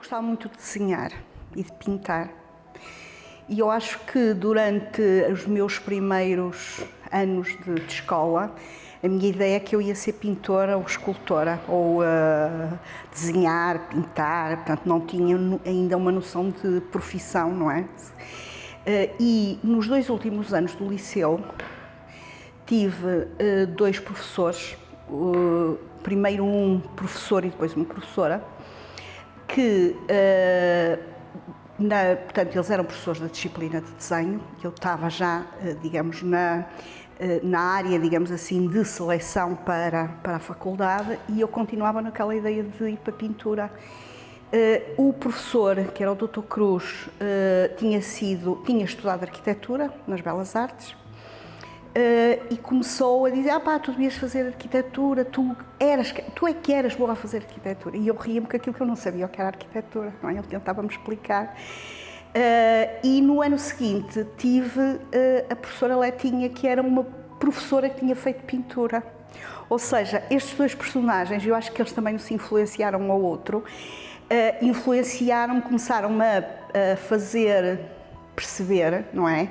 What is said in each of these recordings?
gostava muito de desenhar e de pintar. E eu acho que durante os meus primeiros anos de escola, a minha ideia é que eu ia ser pintora ou escultora, ou desenhar, pintar, portanto não tinha ainda uma noção de profissão, não é? E nos 2 últimos anos do liceu tive 2 professores, primeiro um professor e depois uma professora, que portanto, eles eram professores da disciplina de desenho. Eu estava já, digamos, na área, digamos assim, de seleção para a faculdade, e eu continuava naquela ideia de ir para a pintura. O professor, que era o Dr. Cruz, tinha estudado arquitetura nas Belas Artes, e começou a dizer: tu devias fazer arquitetura, tu é que eras boa a fazer arquitetura. E eu ria-me com aquilo que eu não sabia o que era arquitetura, não é? Ele tentava-me explicar. E no ano seguinte tive a professora Letinha, que era uma professora que tinha feito pintura. Ou seja, estes 2 personagens, eu acho que eles também nos influenciaram um ao outro, influenciaram-me, começaram-me a fazer perceber, não é?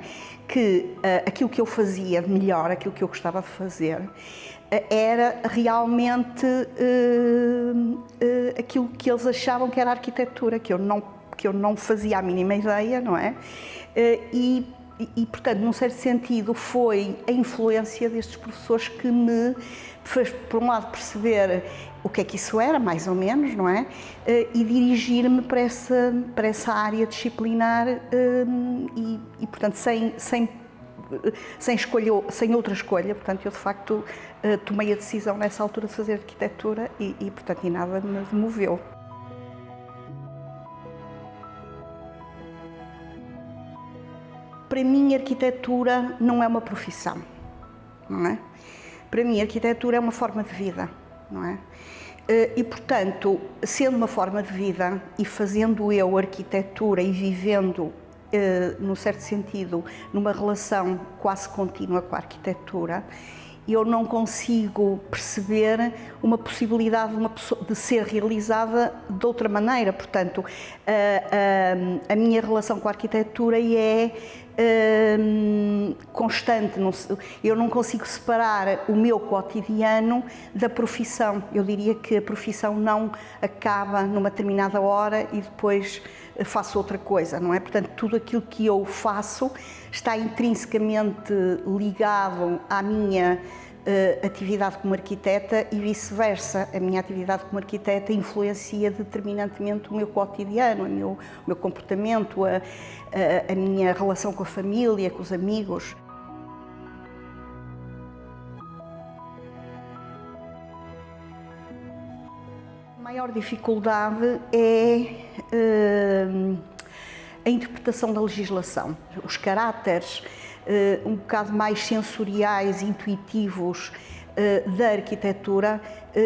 Que aquilo que eu fazia de melhor, aquilo que eu gostava de fazer, era realmente aquilo que eles achavam que era arquitetura, que eu não fazia a mínima ideia, não é? E, portanto, num certo sentido, foi a influência destes professores que me fez, por um lado, perceber o que é que isso era, mais ou menos, não é? E dirigir-me para essa área disciplinar e portanto, sem outra escolha. Portanto, eu, de facto, tomei a decisão nessa altura de fazer arquitetura e portanto, nada me moveu. Para mim, a arquitetura não é uma profissão, não é? Para mim, a arquitetura é uma forma de vida, não é? E, portanto, sendo uma forma de vida e fazendo eu arquitetura e vivendo, num certo sentido, numa relação quase contínua com a arquitetura, eu não consigo perceber uma possibilidade de ser realizada de outra maneira. Portanto, a minha relação com a arquitetura é constante. Eu não consigo separar o meu cotidiano da profissão. Eu diria que a profissão não acaba numa determinada hora e depois faço outra coisa, não é? Portanto, tudo aquilo que eu faço está intrinsecamente ligado à minha atividade como arquiteta e vice-versa. A minha atividade como arquiteta influencia determinantemente o meu cotidiano, o meu comportamento, a minha relação com a família, com os amigos. A maior dificuldade é a interpretação da legislação. Os caráteres um bocado mais sensoriais, intuitivos da arquitetura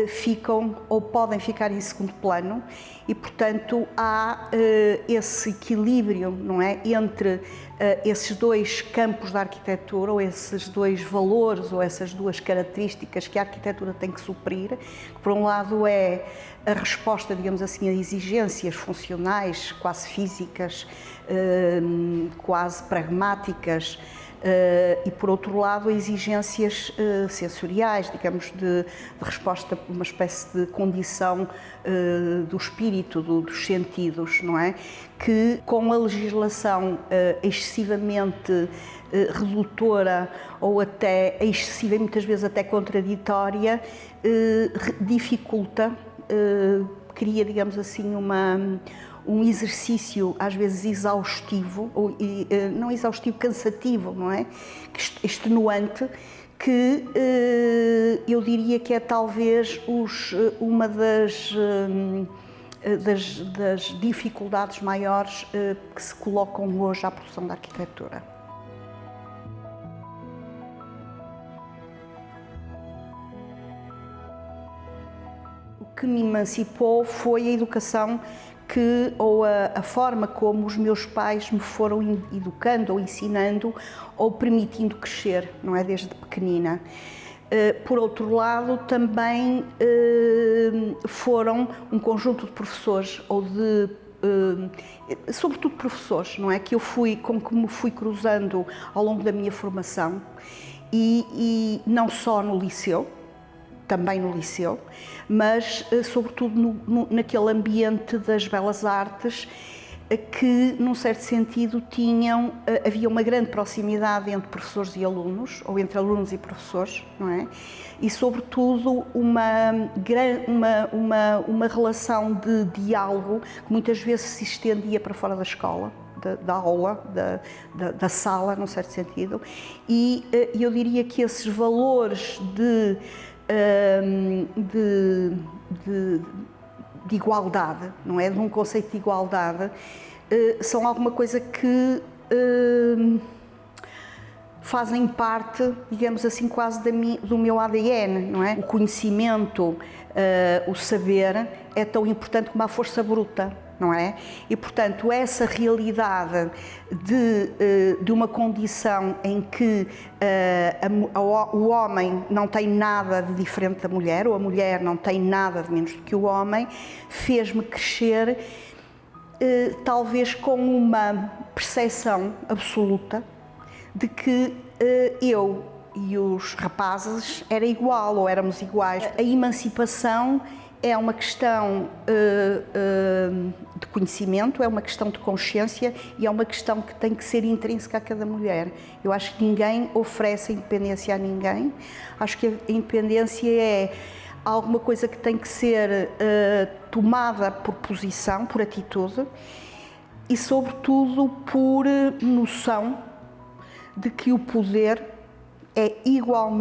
ficam ou podem ficar em segundo plano e, portanto, há esse equilíbrio, não é, entre esses 2 campos da arquitetura, ou esses 2 valores, ou essas 2 características que a arquitetura tem que suprir, que por um lado é a resposta, digamos assim, a exigências funcionais, quase físicas, quase pragmáticas, e por outro lado exigências sensoriais, digamos, de resposta a uma espécie de condição do espírito, dos sentidos, não é? Que com a legislação excessivamente redutora ou até excessiva e muitas vezes até contraditória dificulta, cria, digamos assim, um exercício às vezes exaustivo, ou não exaustivo, cansativo, não é? Extenuante, que eu diria que é talvez uma das dificuldades maiores que se colocam hoje à produção da arquitetura. O que me emancipou foi a educação ou a forma como os meus pais me foram educando ou ensinando ou permitindo crescer, não é, desde pequenina. Por outro lado, também foram um conjunto de professores ou de sobretudo professores, não é? Com que me fui cruzando ao longo da minha formação e não só no liceu, também no liceu, mas sobretudo naquele ambiente das belas artes que, num certo sentido, havia uma grande proximidade entre professores e alunos, ou entre alunos e professores, não é? E, sobretudo, uma relação de diálogo que muitas vezes se estendia para fora da escola, da aula, da sala, num certo sentido, e eu diria que esses valores de igualdade, não é? De um conceito de igualdade, são alguma coisa que fazem parte, digamos assim, quase do meu ADN, não é? O conhecimento, o saber é tão importante como a força bruta, não é? E, portanto, essa realidade de uma condição em que o homem não tem nada de diferente da mulher, ou a mulher não tem nada de menos do que o homem, fez-me crescer, talvez com uma percepção absoluta de que eu e os rapazes era igual, ou éramos iguais. A emancipação é uma questão de conhecimento, é uma questão de consciência e é uma questão que tem que ser intrínseca a cada mulher. Eu acho que ninguém oferece a independência a ninguém. Acho que a independência é alguma coisa que tem que ser tomada por posição, por atitude e, sobretudo, por noção de que o poder é igual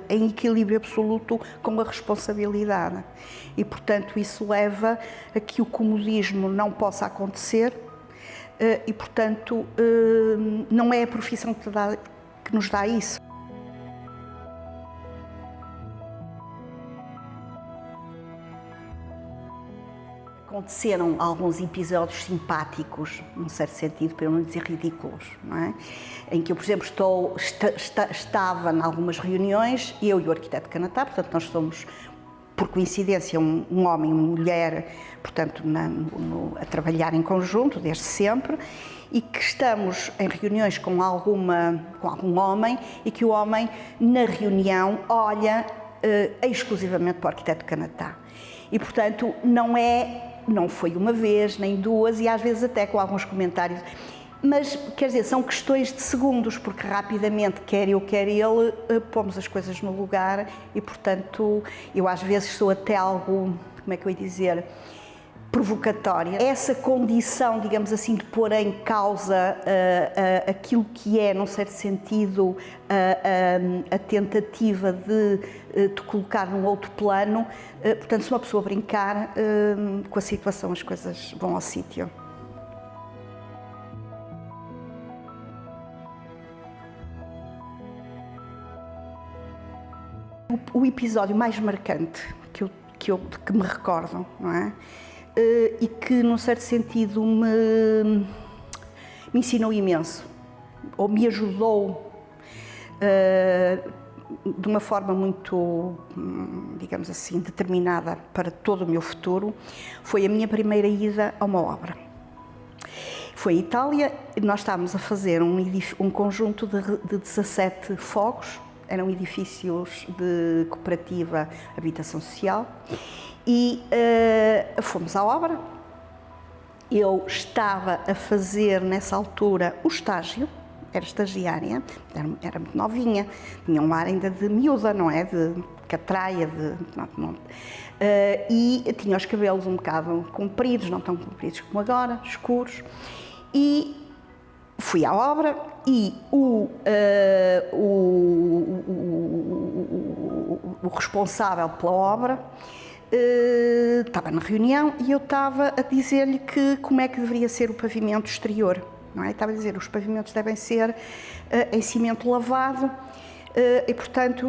em equilíbrio absoluto com a responsabilidade. E, portanto, isso leva a que o comodismo não possa acontecer e, portanto, não é a profissão que nos dá isso. Aconteceram alguns episódios simpáticos, num certo sentido, para eu não dizer ridículos, não é? Em que eu, por exemplo, estava em algumas reuniões, eu e o arquiteto Canatá, portanto, nós somos, por coincidência, um homem e uma mulher, portanto, a trabalhar em conjunto, desde sempre, e que estamos em reuniões com algum homem e que o homem, na reunião, olha exclusivamente para o arquiteto Canatá. E, portanto, não foi uma vez, nem duas, e às vezes até com alguns comentários. Mas, quer dizer, são questões de segundos, porque rapidamente, quer eu, quer ele, pomos as coisas no lugar e, portanto, eu às vezes sou até algo, como é que eu ia dizer, provocatória. Essa condição, digamos assim, de pôr em causa aquilo que é, num certo sentido, a tentativa de colocar num outro plano, portanto, se uma pessoa brincar com a situação, as coisas vão ao sítio. O episódio mais marcante que me recordo, não é? E que, num certo sentido, me ensinou imenso, ou me ajudou de uma forma muito, digamos assim, determinada para todo o meu futuro, foi a minha primeira ida a uma obra. Foi em Itália, nós estávamos a fazer um conjunto de 17 fogos, eram edifícios de cooperativa habitação social, e fomos à obra. Eu estava a fazer, nessa altura, o estágio, era estagiária, era muito novinha, tinha um ar ainda de miúda, não é? De catraia, e tinha os cabelos um bocado compridos, não tão compridos como agora, escuros, e fui à obra e o responsável pela obra estava na reunião e eu estava a dizer-lhe que como é que deveria ser o pavimento exterior, não é? Estava a dizer, os pavimentos devem ser em cimento lavado e, portanto,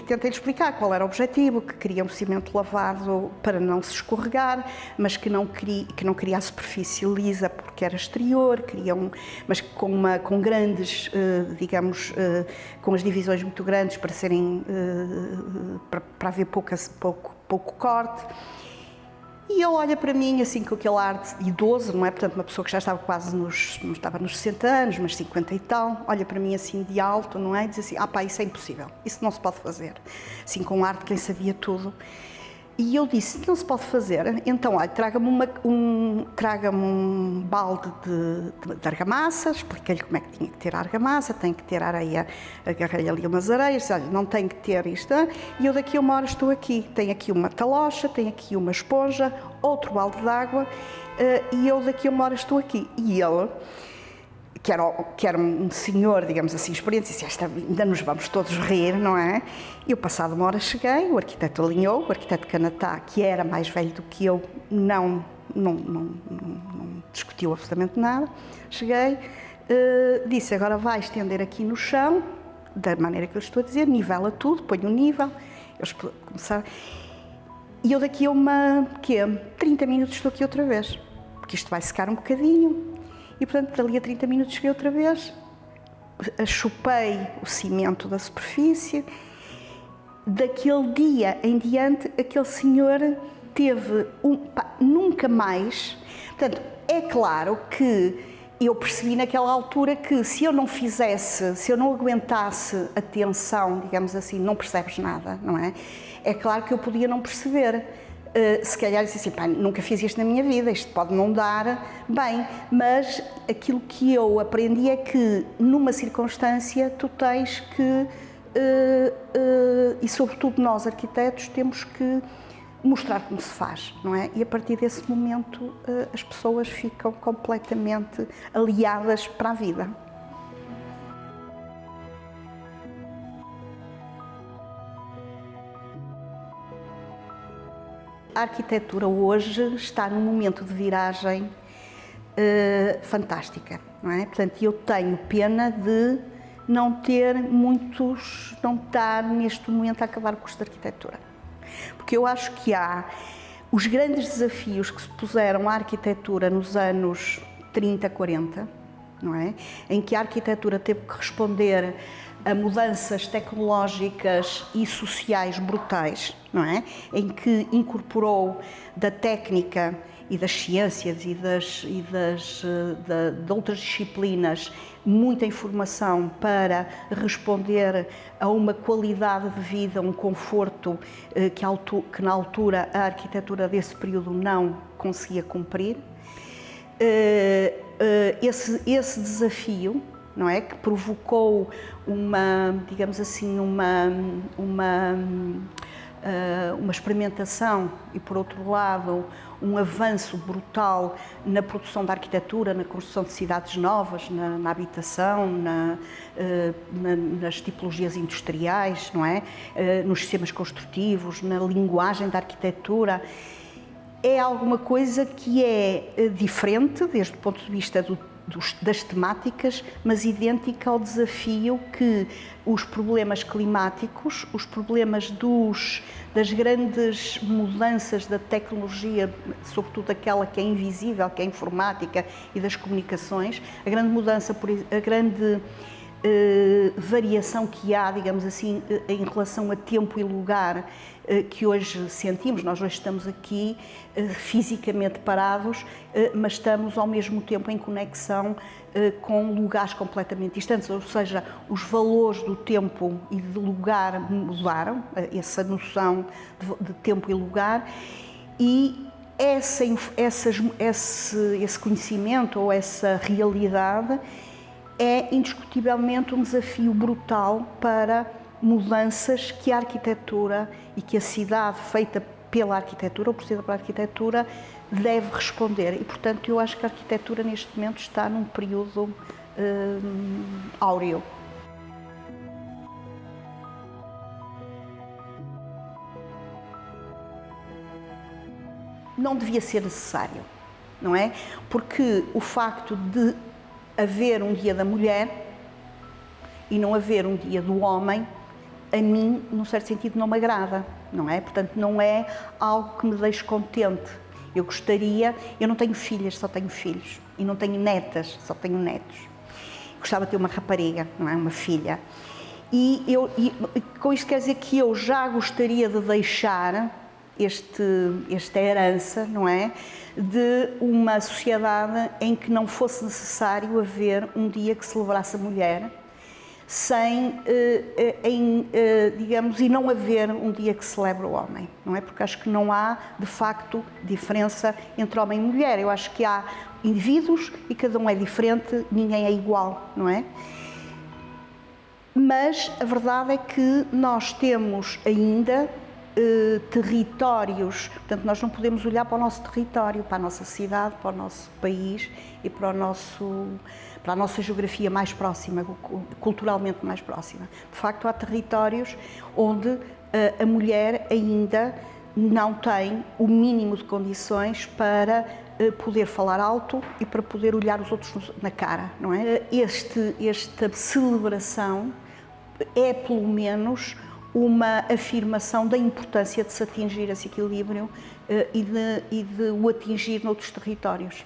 tentei-lhe explicar qual era o objetivo, que queria um cimento lavado para não se escorregar, mas que não queria a superfície lisa porque era exterior, mas com grandes, digamos, com as divisões muito grandes para serem, para haver pouco corte. E ele olha para mim assim com aquele ar de idoso, não é? Portanto, uma pessoa que já estava quase estava nos 60 anos, mas 50 e tal, olha para mim assim de alto, não é? E diz assim, pá, isso é impossível, isso não se pode fazer. Assim com um ar de quem sabia tudo. E eu disse, não se pode fazer, então, olha, traga-me um balde de argamassa, expliquei-lhe como é que tinha que ter a argamassa, tem que ter a areia, agarrei ali umas areias, olha, não tem que ter isto, e eu daqui a uma hora estou aqui, tenho aqui uma talocha, tenho aqui uma esponja, outro balde de água, e eu daqui a uma hora estou aqui. E ele, que era um senhor, digamos assim, experiente, disse, ainda nos vamos todos rir, não é? Eu, passado uma hora, cheguei, o arquiteto alinhou, o arquiteto Canatá, que era mais velho do que eu, não discutiu absolutamente nada. Cheguei, disse, agora vai estender aqui no chão, da maneira que eu estou a dizer, nivela tudo, põe um nível. Eles começaram. E eu daqui a 30 minutos estou aqui outra vez, porque isto vai secar um bocadinho. E, portanto, dali a 30 minutos cheguei outra vez, chupei o cimento da superfície. Daquele dia em diante, aquele senhor teve nunca mais. Portanto, é claro que eu percebi naquela altura que se eu não fizesse, se eu não aguentasse a tensão, digamos assim, não percebes nada, não é? É claro que eu podia não perceber. Se calhar disse assim, pá, nunca fiz isto na minha vida, isto pode não dar bem, mas aquilo que eu aprendi é que numa circunstância tu tens que, e sobretudo nós arquitetos, temos que mostrar como se faz, não é? E a partir desse momento as pessoas ficam completamente aliadas para a vida. A arquitetura hoje está num momento de viragem fantástica, não é? Portanto, eu tenho pena de não estar neste momento a acabar o curso de arquitetura. Porque eu acho que há os grandes desafios que se puseram à arquitetura nos anos 30, 40, não é? Em que a arquitetura teve que responder a mudanças tecnológicas e sociais brutais, não é? Em que incorporou da técnica e das ciências de outras disciplinas muita informação para responder a uma qualidade de vida, um conforto que na altura a arquitetura desse período não conseguia cumprir. Esse desafio, não é, que provocou digamos assim, uma experimentação e, por outro lado, um avanço brutal na produção da arquitetura, na construção de cidades novas, na habitação, nas tipologias industriais, não é? Nos sistemas construtivos, na linguagem da arquitetura. É alguma coisa que é diferente, desde o ponto de vista das temáticas, mas idêntica ao desafio que os problemas climáticos, os problemas das grandes mudanças da tecnologia, sobretudo aquela que é invisível, que é a informática e das comunicações, a grande mudança, a grande variação que há, digamos assim, em relação a tempo e lugar que hoje sentimos. Nós hoje estamos aqui fisicamente parados, mas estamos ao mesmo tempo em conexão com lugares completamente distantes, ou seja, os valores do tempo e de lugar mudaram, essa noção de tempo e lugar, e esse conhecimento ou essa realidade é indiscutivelmente um desafio brutal para mudanças que a arquitetura e que a cidade feita pela arquitetura, ou precisa pela arquitetura, deve responder. E, portanto, eu acho que a arquitetura neste momento está num período áureo. Não devia ser necessário, não é? Porque o facto de haver um dia da mulher e não haver um dia do homem, a mim, num certo sentido, não me agrada, não é? Portanto, não é algo que me deixe contente. Eu não tenho filhas, só tenho filhos, e não tenho netas, só tenho netos. Gostava de ter uma rapariga, não é? Uma filha. E com isto quer dizer que eu já gostaria de deixar esta herança, não é? De uma sociedade em que não fosse necessário haver um dia que celebrasse a mulher, digamos, e não haver um dia que celebre o homem, não é? Porque acho que não há, de facto, diferença entre homem e mulher. Eu acho que há indivíduos e cada um é diferente, ninguém é igual, não é? Mas a verdade é que nós temos ainda territórios, portanto nós não podemos olhar para o nosso território, para a nossa cidade, para o nosso país e para a nossa geografia mais próxima, culturalmente mais próxima. De facto, há territórios onde a mulher ainda não tem o mínimo de condições para poder falar alto e para poder olhar os outros na cara, não é? Esta celebração é, pelo menos, uma afirmação da importância de se atingir esse equilíbrio e de o atingir noutros territórios.